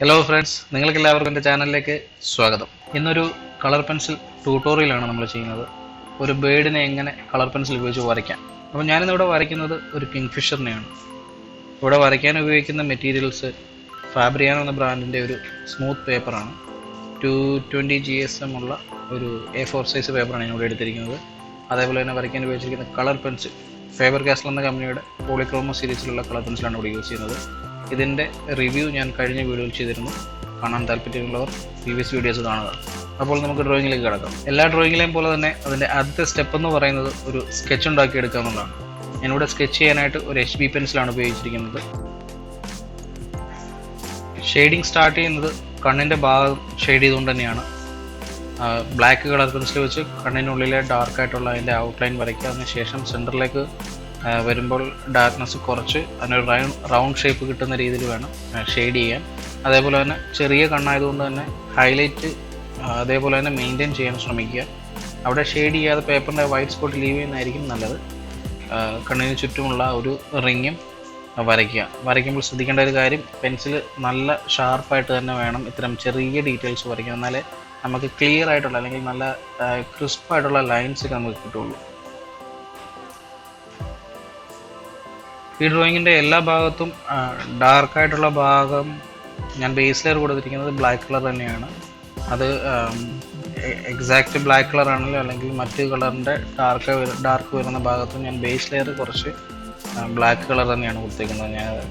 Hello friends, നിങ്ങൾക്കെല്ലാവർക്കും എൻ്റെ ചാനലിലേക്ക് സ്വാഗതം. ഇന്നൊരു കളർ പെൻസിൽ ട്യൂട്ടോറിയലാണ് നമ്മൾ ചെയ്യുന്നത്. ഒരു ബേർഡിനെ എങ്ങനെ കളർ പെൻസിൽ ഉപയോഗിച്ച് വരയ്ക്കാം. അപ്പോൾ ഞാനിന്നിവിടെ വരയ്ക്കുന്നത് ഒരു കിങ്ഫിഷറിനെയാണ്. ഇവിടെ വരയ്ക്കാൻ ഉപയോഗിക്കുന്ന മെറ്റീരിയൽസ് ഫാബ്രിയാനോ എന്ന ബ്രാൻഡിൻ്റെ ഒരു സ്മൂത്ത് പേപ്പറാണ്. 220 GSM ഉള്ള ഒരു A4 സൈസ് പേപ്പറാണ് ഞാൻ ഇവിടെ എടുത്തിരിക്കുന്നത്. അതേപോലെ തന്നെ വരയ്ക്കാൻ ഉപയോഗിച്ചിരിക്കുന്ന കളർ പെൻസിൽ ഫേബർ കാസ്റ്റൽ എന്ന കമ്പനിയുടെ പോളിക്രോമോ സീരീസിലുള്ള കളർ പെൻസിലാണ് ഇവിടെ യൂസ് ചെയ്യുന്നത്. ഇതിൻ്റെ റിവ്യൂ ഞാൻ കഴിഞ്ഞ വീഡിയോയിൽ ചെയ്തിരുന്നു. കാണാൻ താല്പര്യമുള്ളവർ പ്രീവിയസ് വീഡിയോസ് കാണുക. അപ്പോൾ നമുക്ക് ഡ്രോയിങ്ങിലേക്ക് കിടക്കാം. എല്ലാ ഡ്രോയിങ്ങിലെയും പോലെ തന്നെ അതിൻ്റെ ആദ്യത്തെ സ്റ്റെപ്പ് എന്ന് പറയുന്നത് ഒരു സ്കെച്ച് ഉണ്ടാക്കി എടുക്കുക എന്നുള്ളതാണ്. ഞാനിവിടെ സ്കെച്ച് ചെയ്യാനായിട്ട് ഒരു HB പെൻസിലാണ് ഉപയോഗിച്ചിരിക്കുന്നത്. ഷെയ്ഡിങ് സ്റ്റാർട്ട് ചെയ്യുന്നത് കണ്ണിൻ്റെ ഭാഗം ഷെയ്ഡ് ചെയ്തുകൊണ്ട് തന്നെയാണ്. ബ്ലാക്ക് കളർ പെൻസിൽ വെച്ച് കണ്ണിനുള്ളിലെ ഡാർക്കായിട്ടുള്ള അതിൻ്റെ ഔട്ട്ലൈൻ വരയ്ക്കുക. അതിനുശേഷം സെൻറ്ററിലേക്ക് വരുമ്പോൾ ഡാർക്ക്നെസ് കുറച്ച് അതിനൊരു റൗണ്ട് ഷേപ്പ് കിട്ടുന്ന രീതിയിൽ വേണം ഷെയ്ഡ് ചെയ്യാൻ. അതേപോലെ തന്നെ ചെറിയ കണ്ണായതുകൊണ്ട് തന്നെ ഹൈലൈറ്റ് അതേപോലെ തന്നെ മെയിൻറ്റെയിൻ ചെയ്യാൻ ശ്രമിക്കുക. അവിടെ ഷെയ്ഡ് ചെയ്യാതെ പേപ്പറിൻ്റെ വൈറ്റ് സ്പോട്ട് ലീവ് ചെയ്യുന്നതായിരിക്കും നല്ലത്. കണ്ണിന് ചുറ്റുമുള്ള ഒരു റിങ്ങും വരയ്ക്കുമ്പോൾ ശ്രദ്ധിക്കേണ്ട ഒരു കാര്യം, പെൻസിൽ നല്ല ഷാർപ്പായിട്ട് തന്നെ വേണം ഇത്തരം ചെറിയ ഡീറ്റെയിൽസ് വരയ്ക്കാൻ. എന്നാലേ നമുക്ക് ക്ലിയർ ആയിട്ടുള്ള അല്ലെങ്കിൽ നല്ല ക്രിസ്പായിട്ടുള്ള ലൈൻസ് നമുക്ക് കിട്ടുള്ളൂ. ഈ ഡ്രോയിങ്ങിൻ്റെ എല്ലാ ഭാഗത്തും ഡാർക്കായിട്ടുള്ള ഭാഗം ഞാൻ ബേസ് ലെയർ കൊടുത്തിരിക്കുന്നത് ബ്ലാക്ക് കളർ തന്നെയാണ്. അത് എക്സാക്റ്റ് ബ്ലാക്ക് കളർ ആണെങ്കിലും അല്ലെങ്കിൽ മറ്റ് കളറിൻ്റെ ഡാർക്ക് വരുന്ന ഭാഗത്തും ഞാൻ ബേസ് ലെയർ കുറച്ച് ബ്ലാക്ക് കളർ തന്നെയാണ് കൊടുത്തിരിക്കുന്നത്.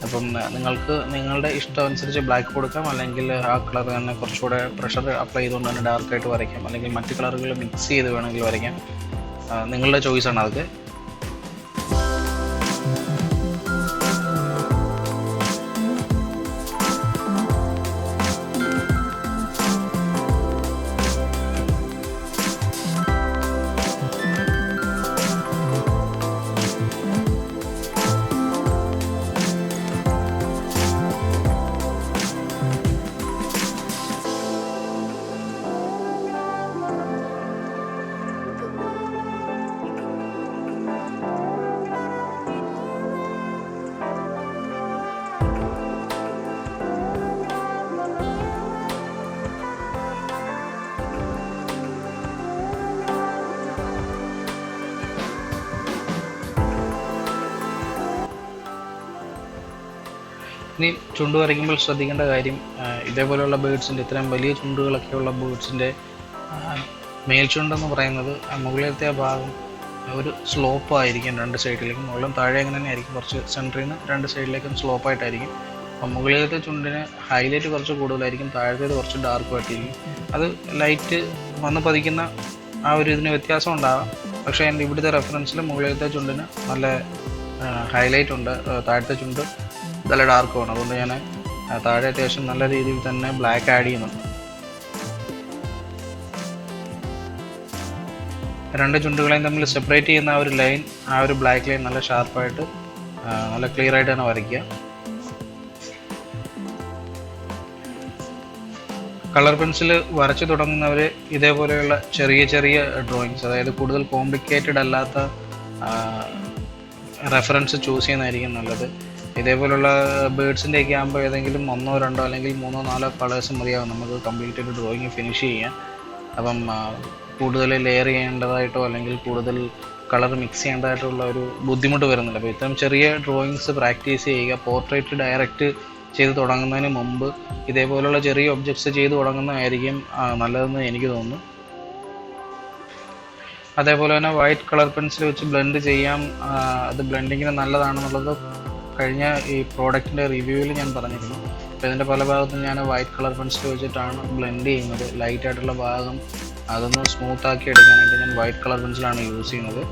അപ്പം നിങ്ങൾക്ക് നിങ്ങളുടെ ഇഷ്ടം അനുസരിച്ച് ബ്ലാക്ക് കൊടുക്കാം, അല്ലെങ്കിൽ ആ കളർ തന്നെ കുറച്ചുകൂടെ പ്രഷർ അപ്ലൈ ചെയ്തുകൊണ്ട് തന്നെ ഡാർക്കായിട്ട് വരയ്ക്കാം, അല്ലെങ്കിൽ മറ്റ് കളറുകൾ മിക്സ് ചെയ്ത് വേണമെങ്കിൽ വരയ്ക്കാം. നിങ്ങളുടെ ചോയ്സാണ് അതൊക്കെ. ഇനി ചുണ്ട് വരയ്ക്കുമ്പോൾ ശ്രദ്ധിക്കേണ്ട കാര്യം, ഇതേപോലെയുള്ള ബേഡ്സിൻ്റെ ഇത്രയും വലിയ ചുണ്ടുകളൊക്കെയുള്ള ബേഡ്സിൻ്റെ മേൽചുണ്ടെന്ന് പറയുന്നത് മുകളിലത്തെ ഭാഗം ഒരു സ്ലോപ്പായിരിക്കും. രണ്ട് സൈഡിലേക്കും മുകളിലും താഴെ അങ്ങനെ തന്നെ ആയിരിക്കും. കുറച്ച് സെൻറ്ററിൽ നിന്ന് രണ്ട് സൈഡിലേക്കും സ്ലോപ്പായിട്ടായിരിക്കും. അപ്പം മുകളിലത്തെ ചുണ്ടിന് ഹൈലൈറ്റ് കുറച്ച് കൂടുതലായിരിക്കും, താഴത്തേത് കുറച്ച് ഡാർക്കുമായിട്ടിരിക്കും. അത് ലൈറ്റ് വന്ന് പതിക്കുന്ന ആ ഒരു ഇതിന് വ്യത്യാസം ഉണ്ടാകാം. പക്ഷേ എൻ്റെ ഇവിടുത്തെ റെഫറൻസിൽ മുകളിലത്തെ ചുണ്ടിന് നല്ല ഹൈലൈറ്റ് ഉണ്ട്, താഴത്തെ ചുണ്ട് നല്ല ഡാർക്കുമാണ്. അതുകൊണ്ട് ഞാൻ താഴെ അത്യാവശ്യം നല്ല രീതിയിൽ തന്നെ ബ്ലാക്ക് ആഡ് ചെയ്യുന്നുണ്ട്. രണ്ട് ചുണ്ടുകളെയും തമ്മിൽ സെപ്പറേറ്റ് ചെയ്യുന്ന ആ ഒരു ലൈൻ, ആ ഒരു ബ്ലാക്ക് ലൈൻ നല്ല ഷാർപ്പായിട്ട് നല്ല ക്ലിയർ ആയിട്ട് തന്നെ വരയ്ക്കുക. കളർ പെൻസിൽ വരച്ചു തുടങ്ങുന്നവർ ഇതേപോലെയുള്ള ചെറിയ ചെറിയ ഡ്രോയിങ്സ്, അതായത് കൂടുതൽ കോംപ്ലിക്കേറ്റഡ് അല്ലാത്ത റെഫറൻസ് ചൂസ് ചെയ്യുന്നതായിരിക്കും നല്ലത്. ഇതേപോലുള്ള ബേഡ്സിൻ്റെയൊക്കെ ആകുമ്പോൾ ഏതെങ്കിലും 1, 2 അല്ലെങ്കിൽ 3, 4 കളേഴ്സ് മതിയാകും നമുക്ക് കംപ്ലീറ്റ് ഒരു ഡ്രോയിങ് ഫിനിഷ് ചെയ്യാൻ. അപ്പം കൂടുതൽ ലെയർ ചെയ്യേണ്ടതായിട്ടോ അല്ലെങ്കിൽ കൂടുതൽ കളർ മിക്സ് ചെയ്യേണ്ടതായിട്ടുള്ള ഒരു ബുദ്ധിമുട്ട് വരുന്നില്ല. അപ്പോൾ ഇത്തരം ചെറിയ ഡ്രോയിങ്സ് പ്രാക്ടീസ് ചെയ്യുക. പോർട്രേറ്റ് ഡയറക്റ്റ് ചെയ്ത് തുടങ്ങുന്നതിന് മുമ്പ് ഇതേപോലുള്ള ചെറിയ ഒബ്ജക്ട്സ് ചെയ്ത് തുടങ്ങുന്നതായിരിക്കും നല്ലതെന്ന് എനിക്ക് തോന്നുന്നു. അതേപോലെ തന്നെ വൈറ്റ് കളർ പെൻസിൽ വെച്ച് ബ്ലെൻഡ് ചെയ്യാം. അത് ബ്ലെൻഡിങ്ങിന് നല്ലതാണെന്നുള്ളത് കഴിഞ്ഞ ഈ പ്രോഡക്റ്റിൻ്റെ റിവ്യൂവിൽ ഞാൻ പറഞ്ഞിരുന്നു. അപ്പോൾ ഇതിൻ്റെ പല ഭാഗത്തും ഞാൻ വൈറ്റ് കളർ പെൻസിൽ വെച്ചിട്ടാണ് ബ്ലെൻഡ് ചെയ്യുന്നത്. ലൈറ്റായിട്ടുള്ള ഭാഗം അതൊന്ന് സ്മൂത്താക്കി എടുക്കാനായിട്ട് ഞാൻ വൈറ്റ് കളർ പെൻസിലാണ് യൂസ് ചെയ്യുന്നത്.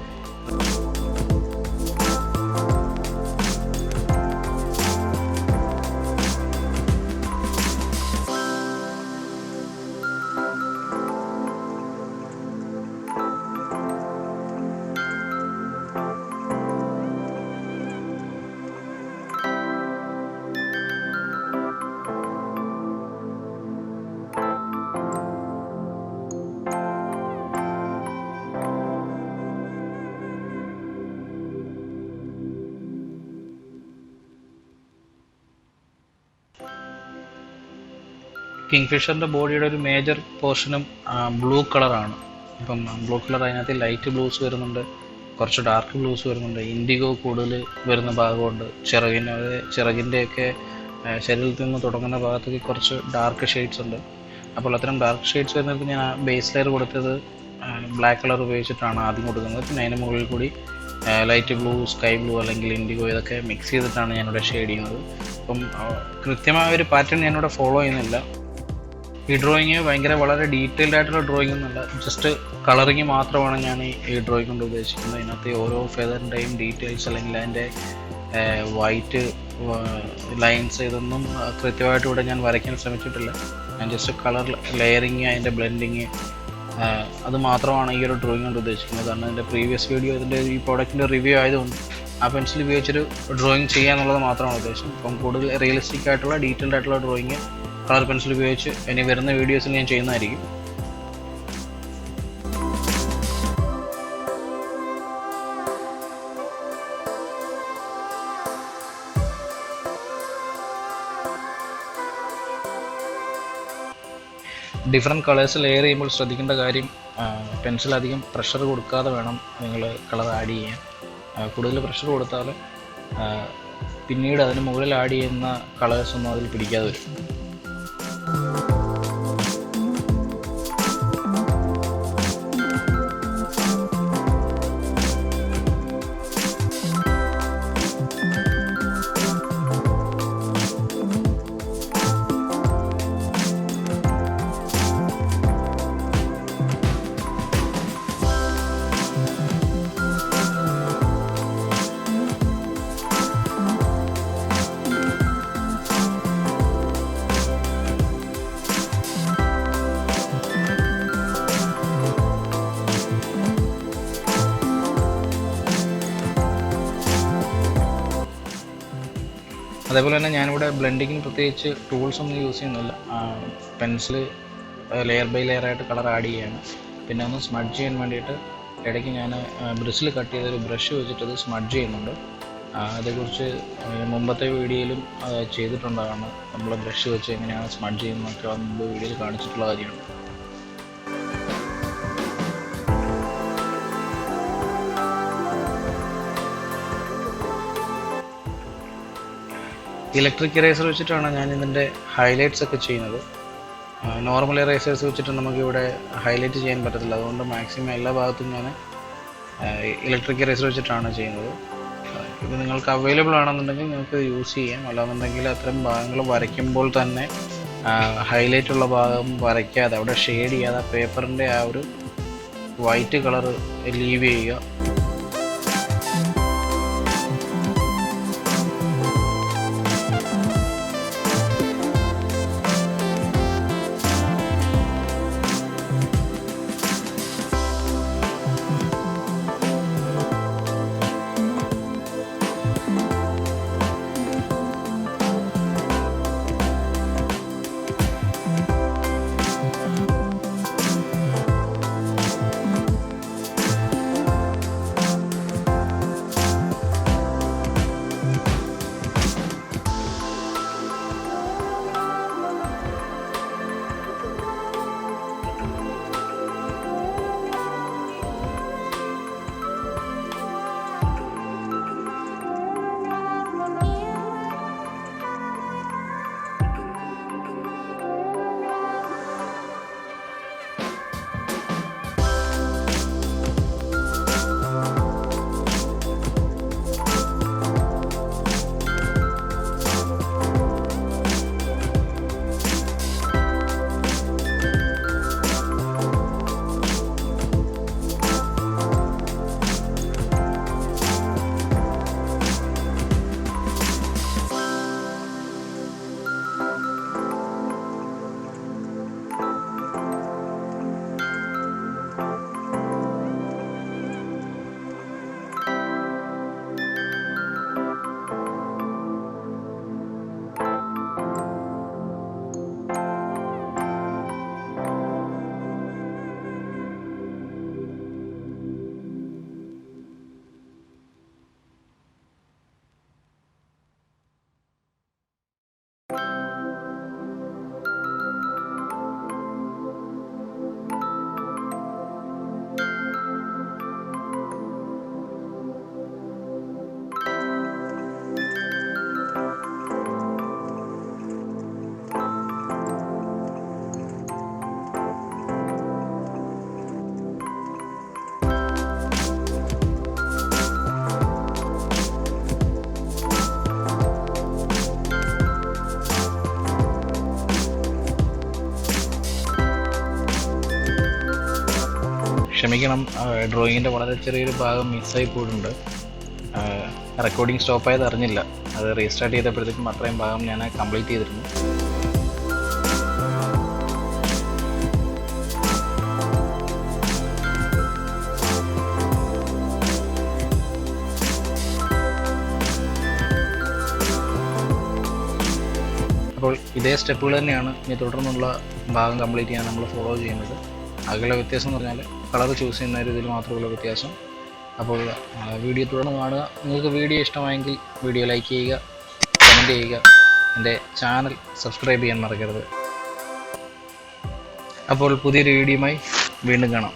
കിങ്ഫിഷറിൻ്റെ ബോഡിയുടെ ഒരു മേജർ പോർഷനും ബ്ലൂ കളറാണ്. ഇപ്പം ബ്ലൂ കളർ അതിനകത്ത് ലൈറ്റ് ബ്ലൂസ് വരുന്നുണ്ട്, കുറച്ച് ഡാർക്ക് ബ്ലൂസ് വരുന്നുണ്ട്, ഇൻഡിഗോ കൂടുതൽ വരുന്ന ഭാഗമുണ്ട്. ചിറകിൻ്റെയൊക്കെ ശരീരത്തിൽ നിന്ന് തുടങ്ങുന്ന ഭാഗത്തേക്ക് കുറച്ച് ഡാർക്ക് ഷെയ്ഡ്സ് ഉണ്ട്. അപ്പോൾ അത്തരം ഡാർക്ക് ഷെയ്ഡ്സ് വരുന്നത് ഞാൻ ബേസ് ലെയർ കൊടുത്തത് ബ്ലാക്ക് കളർ ഉപയോഗിച്ചിട്ടാണ് ആദ്യം കൊടുക്കുന്നത്. പിന്നെ അതിന് മുകളിൽ കൂടി ലൈറ്റ് ബ്ലൂ, സ്കൈ ബ്ലൂ അല്ലെങ്കിൽ ഇൻഡിഗോ ഇതൊക്കെ മിക്സ് ചെയ്തിട്ടാണ് ഞാനിവിടെ ഷെയ്ഡ് ചെയ്യുന്നത്. അപ്പം കൃത്യമായ ഒരു പാറ്റേൺ ഞാനിവിടെ ഫോളോ ചെയ്യുന്നില്ല. ഈ ഡ്രോയിങ് വളരെ ഡീറ്റെയിൽഡ് ആയിട്ടുള്ള ഡ്രോയിങ് ഒന്നുമല്ല, ജസ്റ്റ് കളറിങ് മാത്രമാണ് ഞാൻ ഈ ഡ്രോയിങ് കൊണ്ട് ഉദ്ദേശിക്കുന്നത്. അതിനകത്ത് ഓരോ ഫെദറിൻ്റെയും ഡീറ്റെയിൽസ് അല്ലെങ്കിൽ അതിൻ്റെ വൈറ്റ് ലൈൻസ് ഇതൊന്നും കൃത്യമായിട്ട് ഇവിടെ ഞാൻ വരയ്ക്കാൻ ശ്രമിച്ചിട്ടില്ല. ഞാൻ ജസ്റ്റ് കളർ ലെയറിങ്, അതിൻ്റെ ബ്ലെൻഡിങ് അത് മാത്രമാണ് ഈ ഒരു ഡ്രോയിങ് കൊണ്ട് ഉദ്ദേശിക്കുന്നത്. കാരണം എൻ്റെ പ്രീവിയസ് വീഡിയോ ഇതിൻ്റെ ഈ പ്രോഡക്റ്റിൻ്റെ റിവ്യൂ ആയതുകൊണ്ട് ആ പെൻസിൽ ഉപയോഗിച്ചൊരു ഡ്രോയിങ് ചെയ്യുക എന്നുള്ളത് മാത്രമാണ് ഉദ്ദേശം. അപ്പം കൂടുതൽ റിയലിസ്റ്റിക് ആയിട്ടുള്ള ഡീറ്റെയിൽഡ് ആയിട്ടുള്ള ഡ്രോയിങ് കളർ പെൻസിൽ ഉപയോഗിച്ച് ഇനി വരുന്ന വീഡിയോസിൽ ഞാൻ ചെയ്യുന്നതായിരിക്കും. ഡിഫറെൻറ്റ് കളേഴ്സ് ലെയർ ചെയ്യുമ്പോൾ ശ്രദ്ധിക്കേണ്ട കാര്യം, പെൻസിൽ അധികം പ്രഷർ കൊടുക്കാതെ വേണം നിങ്ങൾ കളർ ആഡ് ചെയ്യാൻ. കൂടുതൽ പ്രഷർ കൊടുത്താൽ പിന്നീട് അതിന് മുകളിൽ ആഡ് ചെയ്യുന്ന കളേഴ്സൊന്നും അതിൽ പിടിക്കാതെ വരും. അതേപോലെ തന്നെ ഞാനിവിടെ ബ്ലെൻഡിങ്ങിന് പ്രത്യേകിച്ച് ടൂൾസ് ഒന്നും യൂസ് ചെയ്യുന്നില്ല. പെൻസിൽ ലെയർ ബൈ ലെയർ ആയിട്ട് കളർ ആഡ് ചെയ്യുകയാണ്. പിന്നെ ഒന്ന് സ്മഡ്ജ് ചെയ്യാൻ വേണ്ടിയിട്ട് ഇടയ്ക്ക് ഞാൻ ബ്രിസിൽ കട്ട് ചെയ്തൊരു ബ്രഷ് വെച്ചിട്ടത് സ്മഡ്ജ് ചെയ്യുന്നുണ്ട്. അതേക്കുറിച്ച് മുമ്പത്തെ വീഡിയോയിലും ചെയ്തിട്ടുണ്ടാകാണ്. നമ്മൾ ബ്രഷ് വെച്ച് എങ്ങനെയാണ് സ്മഡ്ജ് ചെയ്യുന്നതൊക്കെ മുമ്പ് വീഡിയോയിൽ കാണിച്ചിട്ടുള്ള കാര്യമാണ്. ഇലക്ട്രിക് ഇറേസർ വെച്ചിട്ടാണ് ഞാൻ ഇതിൻ്റെ ഹൈലൈറ്റ്സ് ഒക്കെ ചെയ്യുന്നത്. നോർമൽ ഇറേസേഴ്സ് വെച്ചിട്ട് നമുക്കിവിടെ ഹൈലൈറ്റ് ചെയ്യാൻ പറ്റത്തില്ല. അതുകൊണ്ട് മാക്സിമം എല്ലാ ഭാഗത്തും ഞാൻ ഇലക്ട്രിക് ഇറേസർ വെച്ചിട്ടാണ് ചെയ്യുന്നത്. ഇത് നിങ്ങൾക്ക് അവൈലബിൾ ആണെന്നുണ്ടെങ്കിൽ നിങ്ങൾക്ക് യൂസ് ചെയ്യാം. അല്ലാന്നുണ്ടെങ്കിൽ അത്തരം ഭാഗങ്ങൾ വരയ്ക്കുമ്പോൾ തന്നെ ഹൈലൈറ്റ് ഉള്ള ഭാഗം വരയ്ക്കാതെ അവിടെ ഷെയ്ഡ് ചെയ്യാതെ പേപ്പറിൻ്റെ ആ ഒരു വൈറ്റ് കളർ ലീവ് ചെയ്യുക. ക്ഷമിക്കണം, ഡ്രോയിങ്ങിൻ്റെ വളരെ ചെറിയൊരു ഭാഗം മിസ്സായി പോയിട്ടുണ്ട്. റെക്കോർഡിംഗ് സ്റ്റോപ്പായത് അറിഞ്ഞില്ല. അത് റീസ്റ്റാർട്ട് ചെയ്തപ്പോഴത്തേക്കും അത്രയും ഭാഗം ഞാൻ കംപ്ലീറ്റ് ചെയ്തിരുന്നു. അപ്പോൾ ഇതേ സ്റ്റെപ്പുകൾ തന്നെയാണ് ഇനി തുടർന്നുള്ള ഭാഗം കംപ്ലീറ്റ് ചെയ്യാൻ നമ്മൾ ഫോളോ ചെയ്യുന്നത്. ആകെയുള്ള വ്യത്യാസം എന്ന് പറഞ്ഞാൽ കളർ ചൂസ് ചെയ്യുന്ന ഒരു ഇതിൽ മാത്രമുള്ള വ്യത്യാസം. അപ്പോൾ വീഡിയോ തുടർന്ന് കാണുക. നിങ്ങൾക്ക് വീഡിയോ ഇഷ്ടമായെങ്കിൽ വീഡിയോ ലൈക്ക് ചെയ്യുക, കമൻറ്റ് ചെയ്യുക, എൻ്റെ ചാനൽ സബ്സ്ക്രൈബ് ചെയ്യാൻ മറക്കരുത്. അപ്പോൾ പുതിയൊരു വീഡിയോയുമായി വീണ്ടും കാണാം.